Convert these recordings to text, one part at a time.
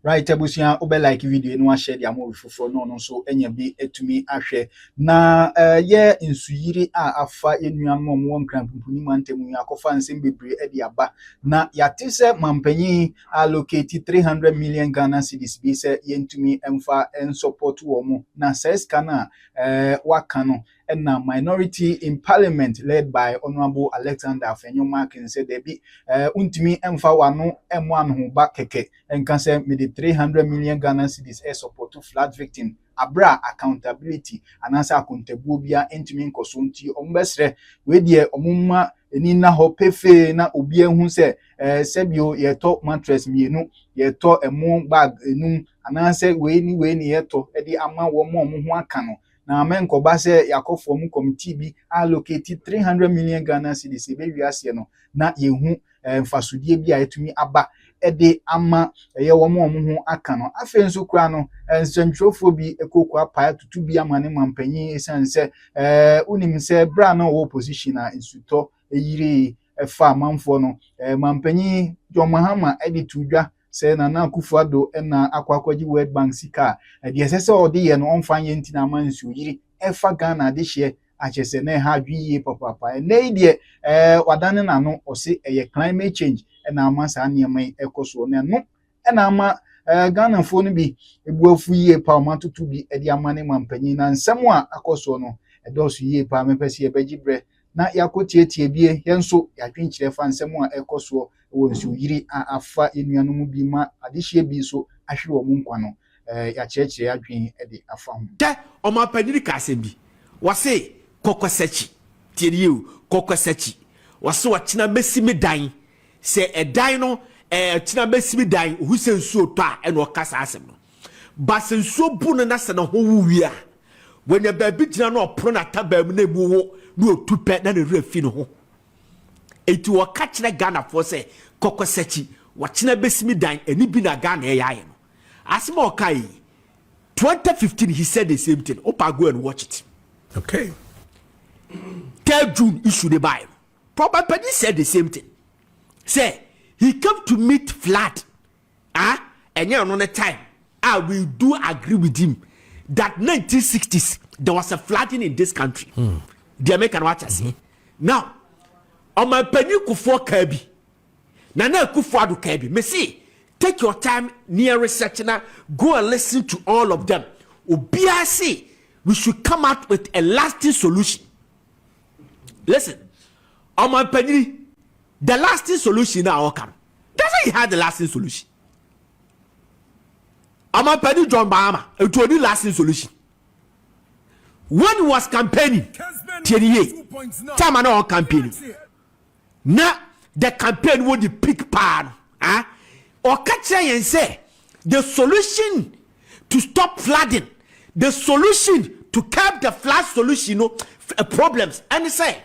Right, abusia obe like video no share dia mo fufu no so enya bi etumi ahwe na ye nsuyiri a afa enuan no mo nkrampuni mantemu akofa nsem bebre e de aba na yate se mampanyi allocate 300 million Ghana cedis bi se yentumi emfa en support wo mo na seska na waka no and minority in parliament led by Honorable Alexander Afenyo can said there be untimi emfa wano M1 ho ba keke and can say me the 300 million Ghana cedis support to flood victim abra accountability and answer accountable bia entimi nkoso nti ombesre we de omumma eni na ho pefe na obi ehun se sebio ye to mattress mienu ye to emu bag enum ananse we ni ye to e di ama wo mo ho aka no na menko ba se yakofo mu committee bi allocate 300 million Ghana cedis be wiase no na yehu mfasodie bi a etumi aba ede ama ye wo mo ho aka no afi nso kura no nsentwofo bi ekokwa pa tutu bi ama ne mampanyi esanse unim se bra na wo position a insuto eyire efa manfo no mampanyi John Mahama ede tudwa se na Akufo Addo na akwakwaji World Bank sika de esese ode ye no onfanye ntina mansu yiri efa Ghana de hye achese na ha adwiye papa na ide wadane na no ose eye climate change na ama sa niamai ekoso na no na ama Ghana fo no bi ebuafu yie pa o matutu bi ede amane mampanyi na nsem a akoso no edoso yie pa mepese ye begibre na yakotiatie bie yenso yatwenkyere fa nsem a ekoso wo nsu yiri afa enuanum bi ma adehye bi so ahwe wo nkwa no ya kyerɛkyerɛ adwen de afa ho da ɔmapanyiri ka asɛm bi wɔse kokɔsachi tieriu kokɔsachi wɔse wɔkyena besimi dan sɛ ɛdan no kyena besimi dan ohuse nsuo tɔ a ɛna ɔkasa asɛm no ba sɛ nsuo bu no na sɛ na ho wuwi a wɔnya baabi gyina no ɔpro na tabaa mu na ebu wo na otupɛ na ne wura fi no ho eti wɔka kyerɛ Ghana fo sɛ kokɔsachi wɔkyena besimi dan ani bi na Ghana ɛyɛ no asema okai 2015 he said the same thing. Opa, go and watch it. Okay. 3rd June issue the Bible. Probably said the same thing. Say he came to meet flood. And you know the time. I will do agree with him that 1960s there was a flooding in this country. The American watchers. Now, on my penny kufo Kirby. Nana kufo adu Kirby. Me see. Take your time near research now. Go and listen to all of them. Obiase, we should come out with a lasting solution. Listen, on my penny, the lasting solution now come. Doesn't he have the lasting solution? On my penny, John Mahama, it was the lasting solution. When he was campaigning, time I know campaigning. Now the campaign was the peak pan. Or catch and say the solution to stop flooding, the solution to curb the flood solution, problems, and say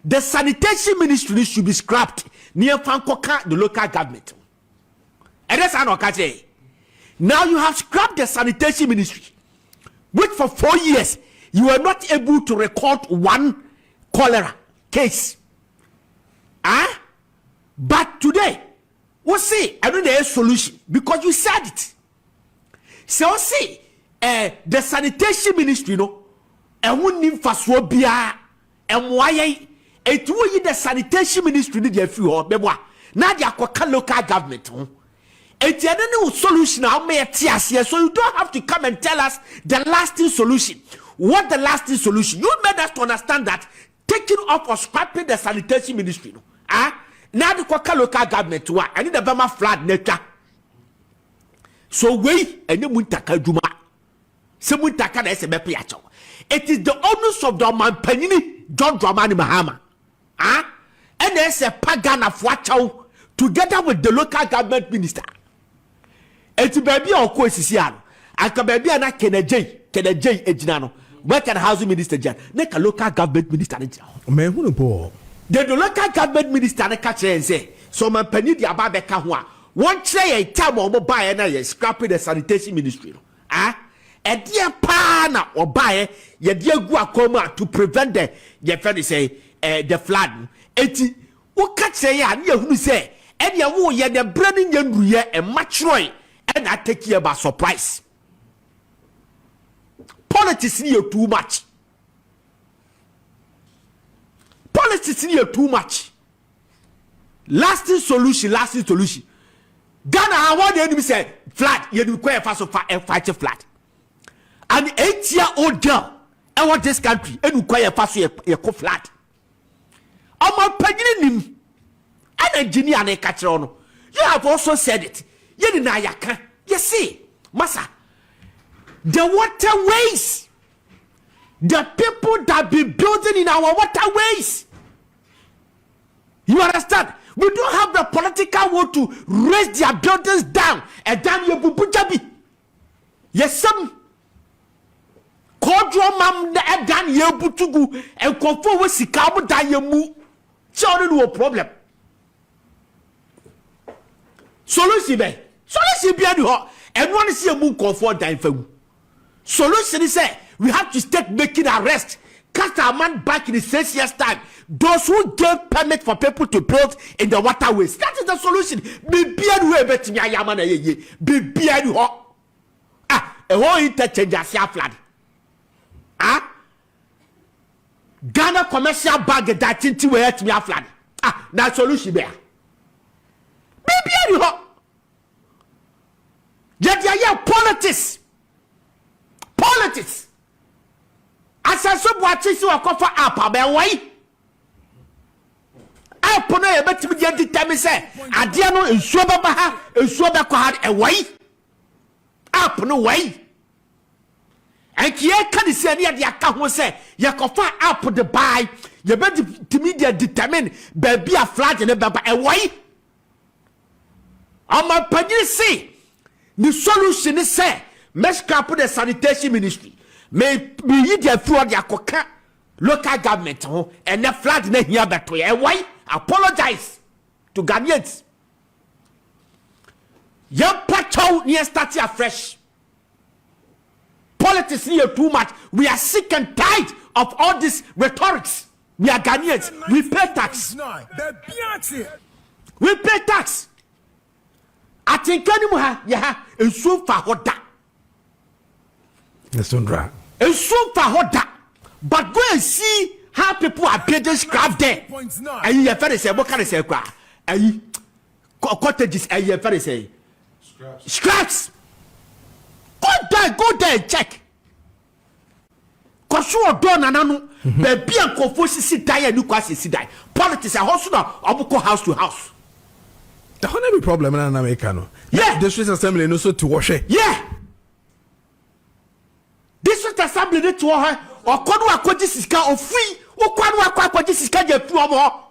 the sanitation ministry should be scrapped near Fankoka, the local government. And that's how catch. Now you have scrapped the sanitation ministry, which for 4 years you were not able to record one cholera case. But today, we'll see, I know there is a solution because you said it. So see, the sanitation ministry, and won't need for swabia, and why it will the sanitation ministry need a few or now they are local government. It's a new solution. I'll make so you don't have to come and tell us the lasting solution. What the lasting solution? You made us to understand that taking up or scrapping the sanitation ministry. Now the local government to I need a Bama flood neta. So we and you muntaka juma. Se muntaka na ese bepi acho. It is the owners of the Mampanini John Dramani Mahama. And there's a pagan of Wachau together with the local government minister. It's baby or Koisiano. I can baby and I can a J Ejinano. Where can housing minister Jan? Make a local government minister. Man, who the the local government minister na catch and say, so my penny the ababeka hua. One tray a time or buy and scrapping the sanitation ministry. A dear pana or buy ye dear guacoma to prevent the your friend say the flood. Eti what catch say and you who say and ya woo ye the branding young and matroy and I take you by surprise. Politics here too much. Politics here too much. Lasting solution. Ghana, I want the enemy say flat. You require fast of fight flat. An 8-year-old girl, I want this country and require fast a flat. I'm a pegging an engineer and a catcher on. You have also said it. You didn't know you can. You see, Massa, the waterways, the people that be building in our waterways. You understand? We don't have the political will to raise their buildings down. And damn you, Bujabi. Yes, some. Kodro mam na dan ye butugu and konfo we sikabu da ye mu. Children no problem. Solution be. Solution be adu ho. Everyone see a mu konfo dan fa. Solution is say we have to start making arrest. Cast our man back in the 6 years time. Those who gave permit for people to build in the waterways. That is the solution. Be beard way bet me ayamana ye. Be beard ho. Ah, a whole interchange as flood. Ah, Ghana commercial bag that into where to me flood. Ah, na solution there. Be beard ho. Yet ya politics. Politics. Asaso boachi si wakofa app abewai. App no e betimi de determine say ade no ensuo baba ha, ensuo be kwa ha ewai. App no wai. Enkie ka de se ne de aka ho say ye kofa app de buy, ye betimi de determine ba bia flat ne baba ewai. Ama pagiri si the solution is say mesh cap the sanitation ministry. May be there through their coca local government and the flood na here beto e why apologize to Ghanaians. Your patrol near starting afresh. Politics here too much. We are sick and tired of all this rhetorics. We are Ghanaians. We pay tax. We pay tax. I think anymore yeah and so far hoda. Nesundra. And so far hoda. But go and see how people are building scrap there. And you have to say, what can I say? And cottages, and you have to say, scraps. Go there and check. Cause you are done and anu. Baby and Kofosi sit die and you quasi sit die. Politics are also now abuko house to house. The only problem in America, yeah. District Assembly no so to wash it. Yeah. District Assembly need to wash. Or kodu akwaji sika or free. Or kodu akwaji sika je pu omo.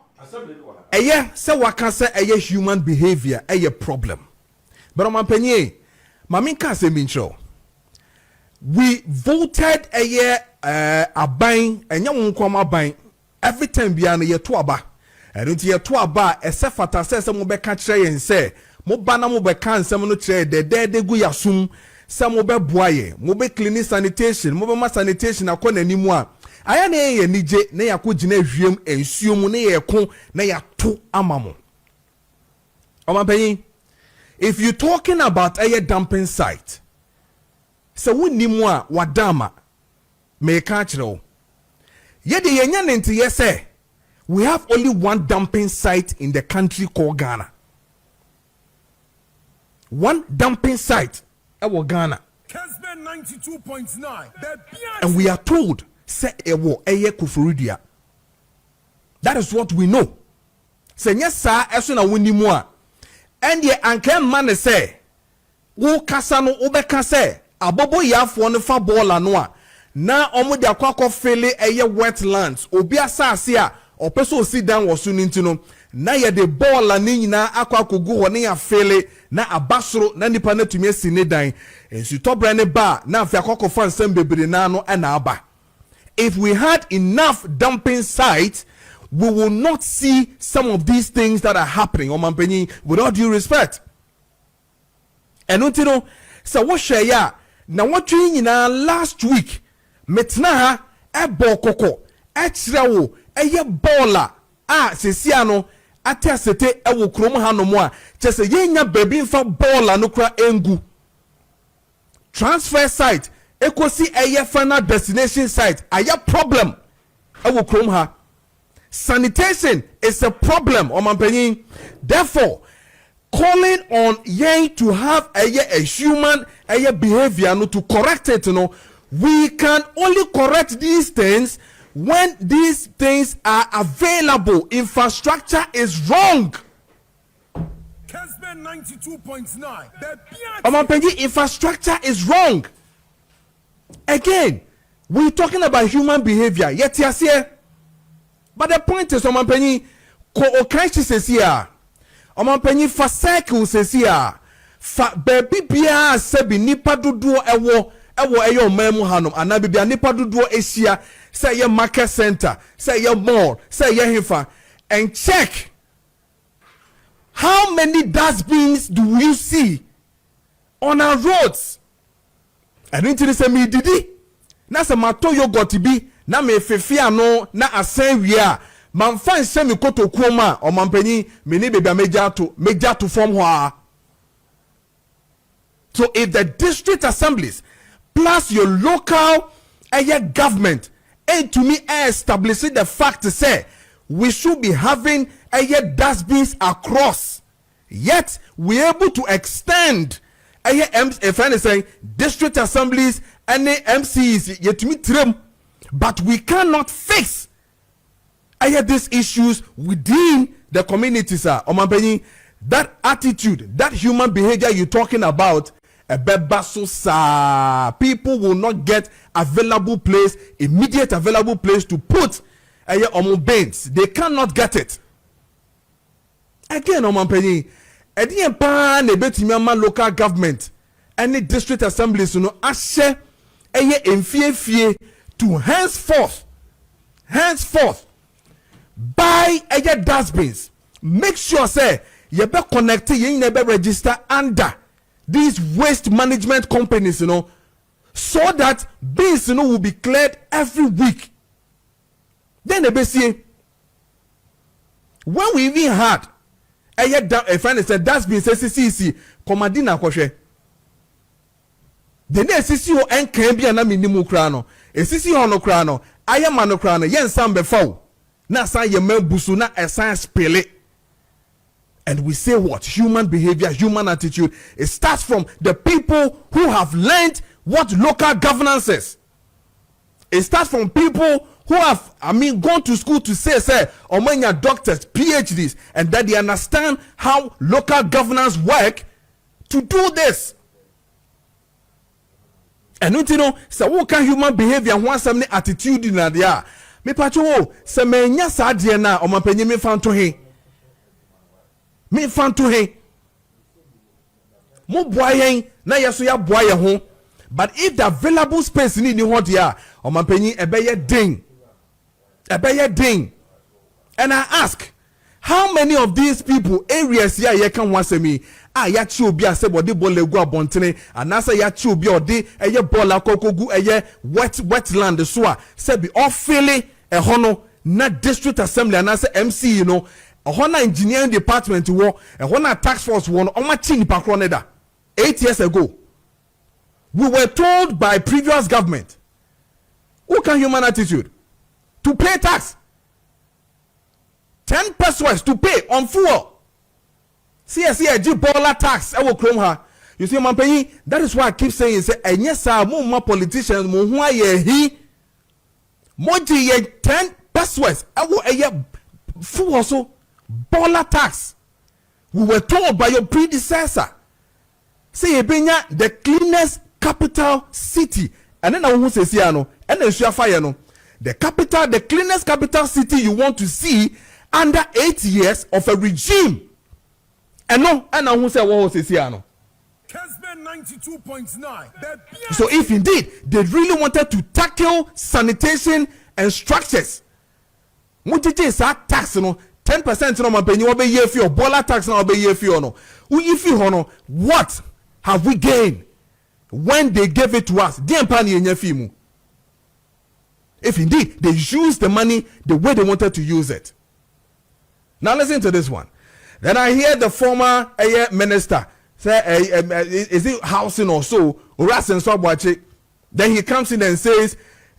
Eye say waka say eye human behavior eye problem. But on penye, maminka say mincho. We voted eye aban enya wonkom aban every time bia na ye to aba. Erunti ye to aba ese fata se mo be ka kire yen se mo ba na mo be ka nsem no kire de gu yasum se mo be boaye mo be clean sanitation mo be ma sanitation akọ nanimu a aya na ye nije na yakogina hwiem ensuo mu na ye ko na ya to amamo. Omapanyin, if you talking about a dumping site, so wonimu a wadama me ka kire o ye de yenya nti ye say we have only one dumping site in the country called Ghana. One dumping site in Ghana. 92.9. And we are told, say ewo eye kufuridia. That is what we know. Say yes sir, eso na woni mu a. And ye anke man say, wo kasa no obeka say, abobo yafo no fa ball ano a. Na omo de akwa fele eye wetlands. Obi asase a or person sit down was soon into no na ye de ball ani nyina akwa kogu ho ne ya fele na abasoro na nipa na tumi asine dan ensu tobra ne ba na afia kokofan nsem bebre na no na aba. If we had enough dumping sites, we will not see some of these things that are happening on Mampenyi, with all due respect. And untino so what share ya na what nyina last week metna ha ebo koko etrewo eye baller sesiano ate asete ewo krom hanom a chese yenya baby mfa baller no kra engu transfer site ekosi eye final destination site aya problem ewo krom ha. Sanitation is a problem omanpanyin. Therefore calling on yen to have a human behavior no to correct it, we can only correct these things when these things are available. Infrastructure is wrong. 92.9. Infrastructure is wrong. Again, we're talking about human behavior. Yet yes here. But the point is, Omanpenyi, ko-okranchi says here. Omanpenyi fa cycle says here. Fa baby bia sebi nipa duduo ewo eyo memu hanom anabi bia nipa duduo esia say ye market center, say ye mall, say ye hifa, and check how many dustbins do you see on our roads. And into this me didi na se mato yogurt bi na me fefia no na asan wia manfa nse me kotokuo ma Omanpenyi me ni bebia meja to form ho. So if the district assemblies plus your local government and to me establishing the fact to say we should be having dustbins across, yet we able to extend if anything district assemblies and MCs yet to me trim, but we cannot fix these issues within the communities. Omanpenyi, that attitude, that human behavior you're talking about, people will not get immediate available place to put bins. They cannot get it. Again, Omanpenyi, local government any district assemblies ashe to henceforth buy dustbins. Make sure say you be connected, you never register under these waste management companies, so that bins will be cleared every week. Then they be see when we even had a friend said dustbin CCC commandina kwhwe the next CCO NKB na minimu kra no CCC hono kra no ayema no kra no yen sam be faw na san ye mambusu na esan spele. And we say what? Human behavior, human attitude. It starts from the people who have learned what local governance is. It starts from people who have, gone to school to say, omenya doctors, PhDs, and that they understand how local governance work to do this. And so what can human behavior want some attitude in there? Me pacho se menya sa de na Omanpenyi me fan to he. Me fan to he. Mo boyen na yeso ya boye ho. But if the available space ni ho dia, Omanpenyi ebeye ding. Ding. And I ask, how many of these people areas here you can want me? Ya chi obi ase body ball egu abontene anasa ya chi obi odi eye ball akokogu eye wetland so a se bi ofele hono na district assembly anasa MC hono engineering department wo hono tax force wo no ma chi nipa kro ne da 8 years ago. We were told by previous government who can human attitude to pay tax 10 pesos to pay on fuel. CSC bola tax I will chrome her. You see, Omanpenyi, that is why I keep saying say yes sir more politicians mo hu aye he moji ye 10 pesos I will fuel so bola tax. We were told by your predecessor say ebenya the cleanest capital city, and then I who say no and then share fire no the cleanest capital city you want to see under 8 years of a regime. And no, and I who say what was no. 92.9. So if indeed they really wanted to tackle sanitation and structures, mutite sa tax no 10% no Omanpenyi obe ye fi or bola tax no obe ye fi no. If you hono, what have we gained when they gave it to us? If indeed they use the money the way they wanted to use it. Now listen to this one. Then I hear the former minister say, is it housing or so? Orasenso Boache. Then he comes in and says,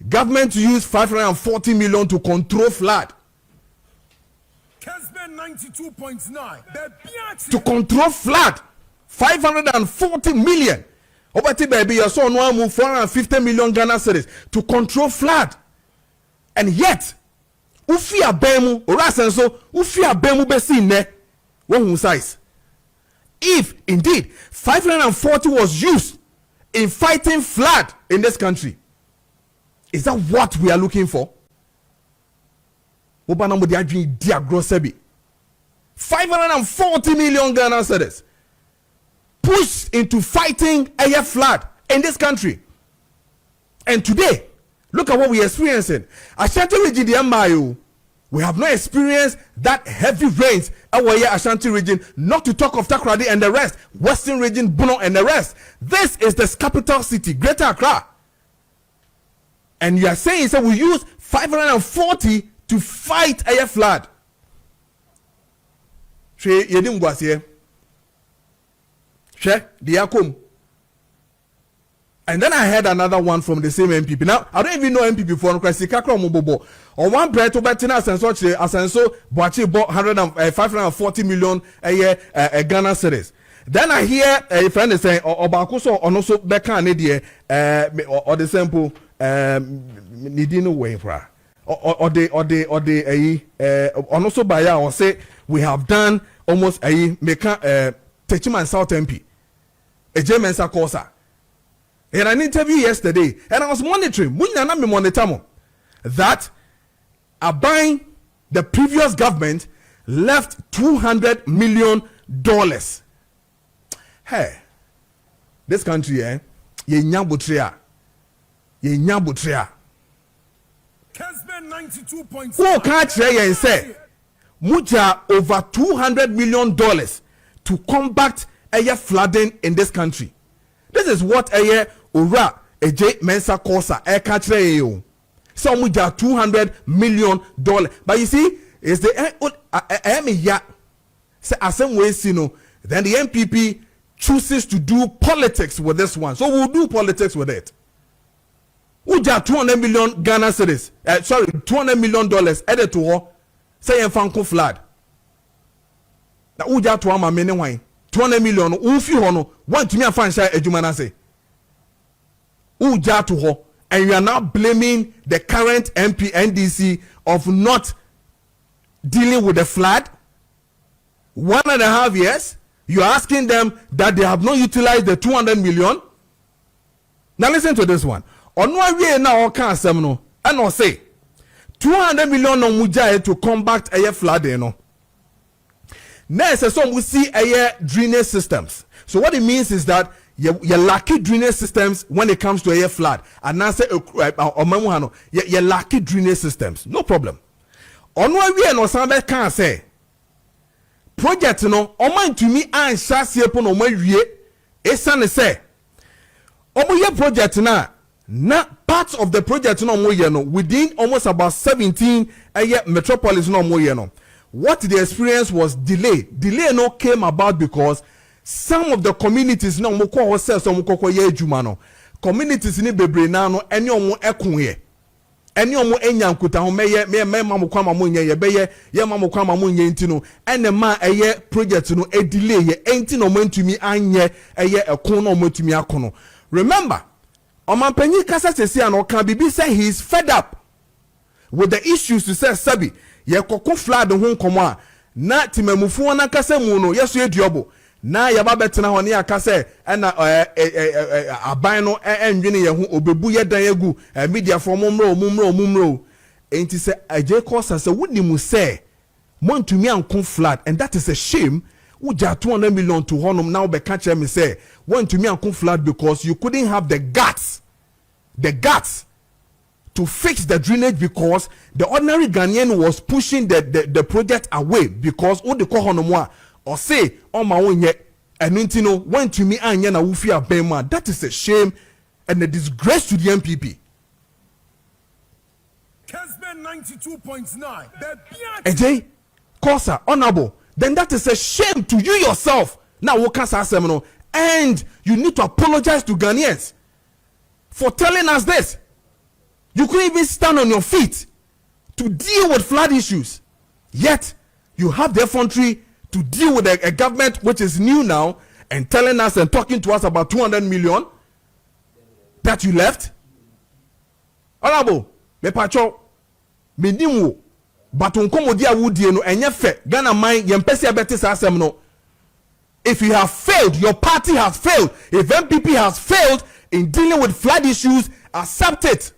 government use 540 million to control flood. 92.9. To control flood. 540 million. Obati baby, you saw no move 450 million Ghana cedis to control flood. And yet, ufi abemu, Orasenso, ufi abemu besi ne, one size. If indeed 540 was used in fighting flood in this country, is that what we are looking for? 540 million Ghana cedis pushed into fighting a flood in this country. And today, look at what we are experiencing. Ashanti region, we have not experienced that heavy rains our Ashanti region, not to talk of Takoradi and the rest, Western region, Bono and the rest. This is the capital city, Greater Accra. And you are saying so we use 540 to fight a flood. She yedim gwasiye. She diakom. And then I heard another one from the same NPP. Now I don't even know NPP for Kakra Mubobo. On one bread to Betina Asenso Asenso Boachi bought 540 million a year Ghana cedis. Then I hear a friend is saying Obakuso or also Beka Nedie or the sample Nidino way for or the also by or say we have done almost a Meka Techiman South MP a German Sakosa. In an interview yesterday, and I was monitoring that buying the previous government left $200 million. Hey, this country, ye nyabutria. Who can't say and say, muja over $200 million to combat a flooding in this country. This is what a Ura J Mensa Kosa can't say you. So muja $200 million. But you see, is the ya say asem way sino. Then the NPP chooses to do politics with this one. So we'll do politics with it. Uja 200 million Ghana cedis. $200 million added to her. Say en fanko flood. Na uja to ama mene wine. 200 million ufi hono want to me afan sha ejumana say. Uja to her. And you are now blaming the current MP NDC of not dealing with the flood. 1.5 years. You are asking them that they have not utilized the 200 million. Now listen to this one. On one way now, and I'll say 200 million no mujaye to combat a flood. Next, so we see a drainage systems. So what it means is that you lacky drainage systems when it comes to a flood. And now say you lacky drainage systems. No problem. On one way no somebody can say project no oman to me and shasi upon no wie esan say omo project na parts of the project no mo no within almost about 17 metropolis no mo no. What the experience was delay no came about because some of the communities no mo ko sell some kokko ye adwuma no communities ni bebre na no ene omo ekun ye ene omo enya nkuta ho meye mammo kwama mo nye ye beye ye mammo kwama mo nye ntino ene ma eye project no e delay ye enti no mo ntumi anye eye ekun no mo ntumi akono. Remember Omanpanyi Kasa sesi an okan bibi say he is fed up with the issues to say sabi ye kokko flood ho nkomo a na timamufu na kasa mu no yeso eduobo na yaba betena ho ne akasa na aban no enwene ye ho obebu ye dan agu media for mumro enti say aje kosa say wonimu say montumi ankon flood, and that is a shame. Uja 200 million to honum now be catch me say want to me and flood because you couldn't have the guts to fix the drainage because the ordinary Ghanaian was pushing the project away because all the honum or say on my own yet and intino want to me and yana ufia bema. That is a shame and a disgrace to the NPP. 92.9 AJ Kosa honorable. Then that is a shame to you yourself. Now, what can I say? And you need to apologize to Ghanaians for telling us this. You couldn't even stand on your feet to deal with flood issues. Yet, you have the effrontery to deal with a government which is new now and telling us and talking to us about 200 million that you left. Honorable, me pacho, me niwo, but unkomodi awudie no enye fe, Ghana mind yempesi abeti sa asem no. If you have failed, your party has failed, if NPP has failed in dealing with flood issues, accept it.